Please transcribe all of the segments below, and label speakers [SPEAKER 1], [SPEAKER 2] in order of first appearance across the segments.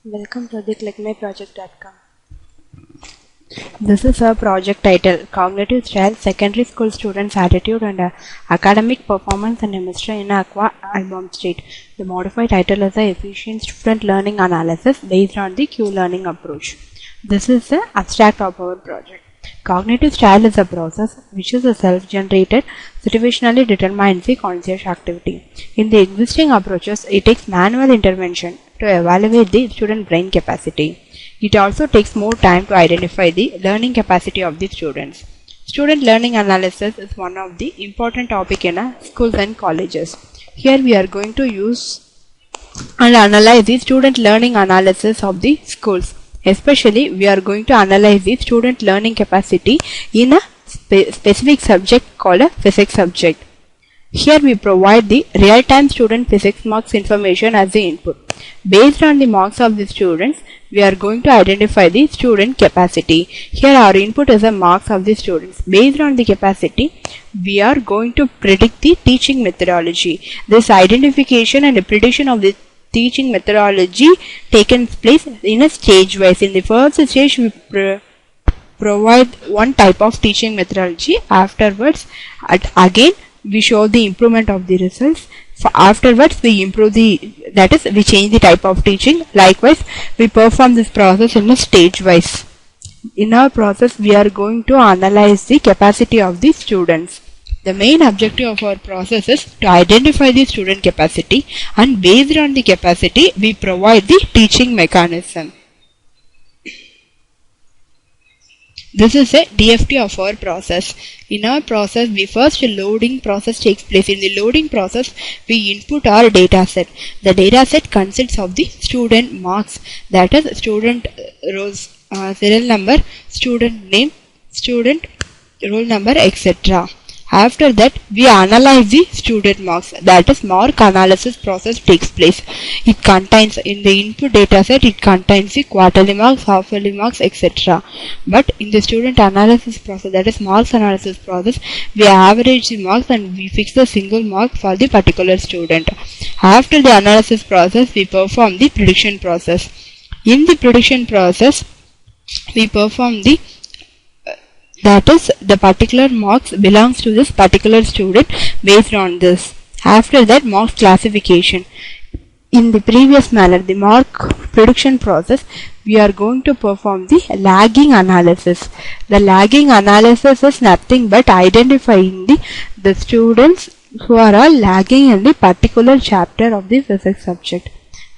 [SPEAKER 1] Welcome to the clickmyproject.com. This is a project title, Cognitive Style, Secondary School Students' Attitude and Academic Performance and Chemistry in Aqua Album State. The modified title is the Efficient Student Learning Analysis based on the Q-learning approach. This is the abstract of our project. Cognitive style is a process which is a self-generated, situationally determines the conscious activity. In the existing approaches, it takes manual intervention to evaluate the student brain capacity. It also takes more time to identify the learning capacity of the students. Student learning analysis is one of the important topics in schools and colleges. Here we are going to use and analyze the student learning analysis of the schools. Especially, we are going to analyze the student learning capacity in a specific subject called a physics subject. Here we provide the real-time student physics marks information as the input. Based on the marks of the students, we are going to identify the student capacity. Here our input is the marks of the students. Based on the capacity, we are going to predict the teaching methodology. This identification and the prediction of the teaching methodology taken place in a stage wise. In the first stage, we provide one type of teaching methodology. Afterwards, again we show the improvement of the results. Afterwards, we improve we change the type of teaching. Likewise, we perform this process in a stage wise. In our process, we are going to analyze the capacity of the students. The main objective of our process is to identify the student capacity, and based on the capacity, we provide the teaching mechanism. This is a DFT of our process. In our process, the first loading process takes place. In the loading process, we input our data set. The data set consists of the student marks, that is student rows, serial number, student name, student roll number, etc. After that, we analyze the student marks, that is mark analysis process takes place. It contains, in the input data set, it contains the quarterly marks, half-yearly marks, etc. But in the student analysis process, that is marks analysis process, we average the marks and we fix the single mark for the particular student. After the analysis process, we perform the prediction process. In the prediction process, we perform that is, the particular marks belongs to this particular student based on this. After that, marks classification. In the previous manner, the mark prediction process, we are going to perform the lagging analysis. The lagging analysis is nothing but identifying the students who are all lagging in the particular chapter of the physics subject.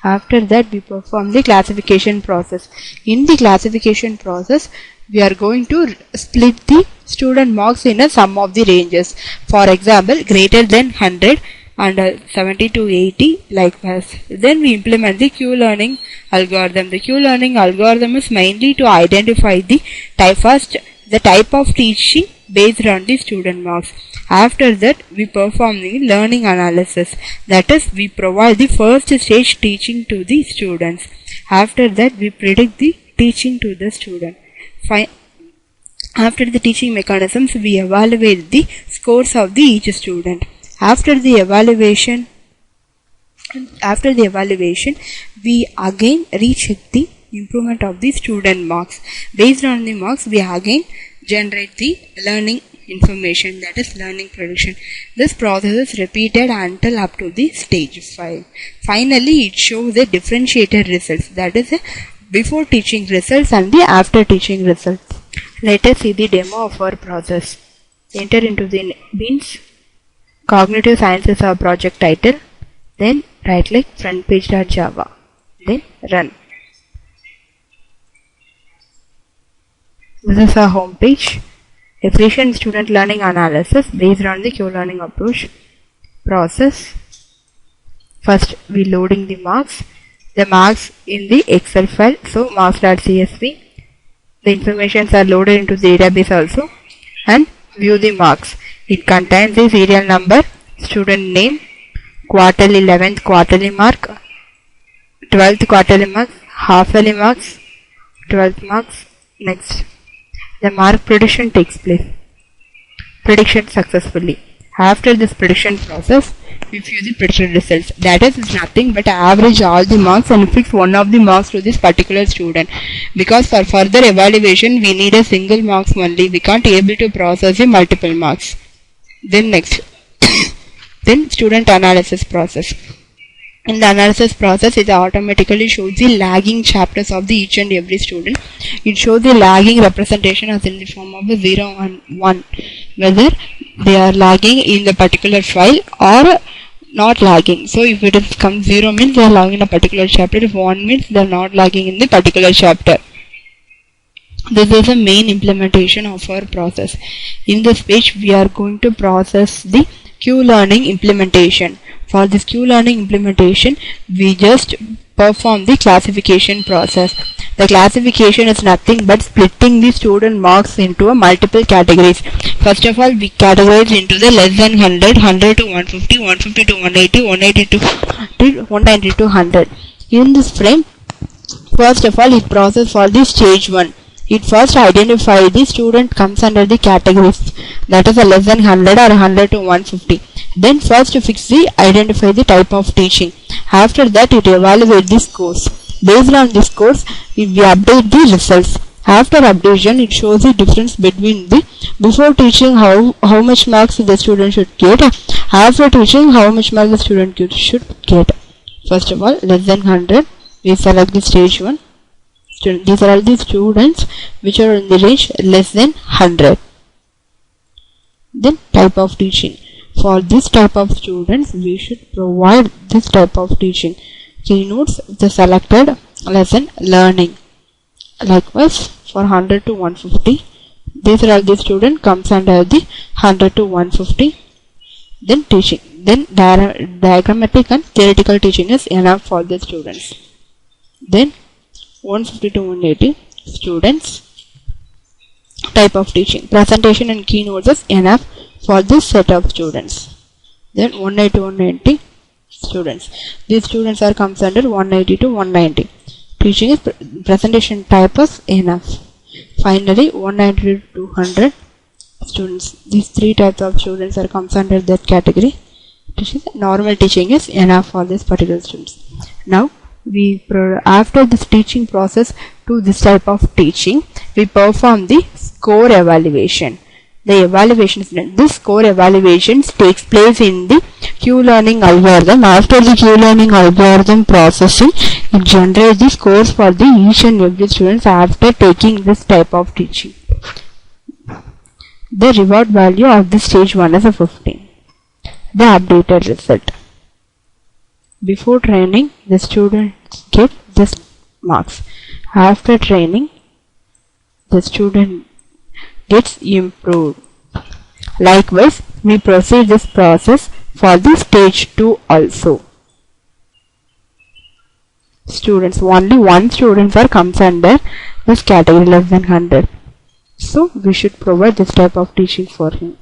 [SPEAKER 1] After that, we perform the classification process. In the classification process, we are going to split the student marks in a sum of the ranges. For example, greater than 100 and 70 to 80, like this. Then we implement the Q-learning algorithm. The Q-learning algorithm is mainly to identify the type of teaching based on the student marks. After that, we perform the learning analysis. That is, we provide the first stage teaching to the students. After that, we predict the teaching to the student. After the teaching mechanisms, we evaluate the scores of each student. After the evaluation, we again recheck the improvement of the student marks. Based on the marks, we again generate the learning information, that is learning prediction. This process is repeated until up to the stage 5. Finally, it shows the differentiated results, that is before teaching results and the after teaching results. Let us see the demo of our process. Enter into the bins. Cognitive Science is our project title. Then right click front page.java. Then run. This is our home page. Efficient student learning analysis based on the Q-learning approach. Process. First, we loading the marks. The marks in the Excel file, so marks.csv. The informations are loaded into the database also, and view the marks. It contains the serial number, student name, quarterly 11th quarterly mark, 12th quarterly marks, half-yearly marks, 12 marks. Next, the mark prediction takes place. Prediction successfully. After this prediction process, we view the predicted results. That is nothing but average all the marks and fix one of the marks to this particular student. Because for further evaluation, we need a single marks only. We can't able to process the multiple marks. Then next, then student analysis process. In the analysis process, it automatically shows the lagging chapters of the each and every student. It shows the lagging representation as in the form of the 0 and 1, whether they are lagging in the particular file or not lagging. So if it is comes 0 means they are lagging in a particular chapter, if 1 means they are not lagging in the particular chapter. This is the main implementation of our process. In this page, we are going to process the Q-learning implementation. For this Q-learning implementation, we just perform the classification process. The classification is nothing but splitting the student marks into a multiple categories. First of all, we categorize into the less than 100, 100 to 150, 150 to 180, 180 to 190 to 100. In this frame, first of all, it process for the stage 1. It first identify the student comes under the categories, that is a less than 100 or 100 to 150. Then first identify the type of teaching. After that, it evaluate the scores. Based on this scores, we update the results. After updation, it shows the difference between the before teaching how much marks the student should get, after teaching how much marks the student should get. First of all, less than 100, we select the stage 1. These are all the students which are in the range less than 100. Then type of teaching. For this type of students, we should provide this type of teaching. Keynotes the selected lesson learning. Likewise, for 100 to 150, these are all the student comes under the 100 to 150. Then teaching. Then diagrammatic and theoretical teaching is enough for the students. Then 150 to 180 students, type of teaching. Presentation and keynotes is enough for this set of students. Then 180 to 190 students. These students are comes under 180 to 190. Teaching is presentation type is enough. Finally, 190 to 200 students. These three types of students are comes under that category. Normal teaching is enough for this particular students. Now, after this teaching process to this type of teaching, we perform the score evaluation. The evaluation is done. This score evaluation takes place in the Q-learning algorithm. After the Q-learning algorithm processing, it generates the scores for the each and every students after taking this type of teaching. The reward value of the stage 1 is a 15. The updated result. Before training, the students get this marks. After training, the student gets improved. Likewise, we proceed this process for the stage 2 also. Students, only one student comes under this category less than 100. So, we should provide this type of teaching for him.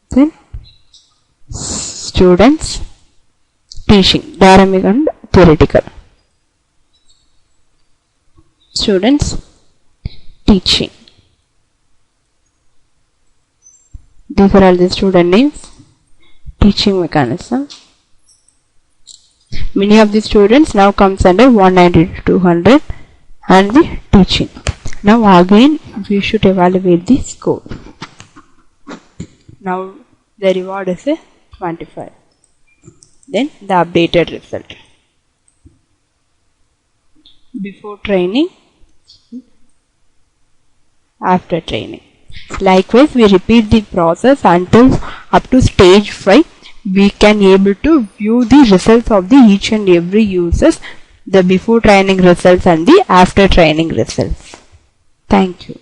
[SPEAKER 1] Then, students teaching dynamic and theoretical. Students teaching. These are all the student names. Teaching mechanism. Many of the students now comes under 190 to 200 and the teaching. Now again we should evaluate the score. Now the reward is a 25. Then the updated result. Before training, after training. Likewise, we repeat the process until up to stage 5. We can able to view the results of the each and every users, the before training results and the after training results. Thank you.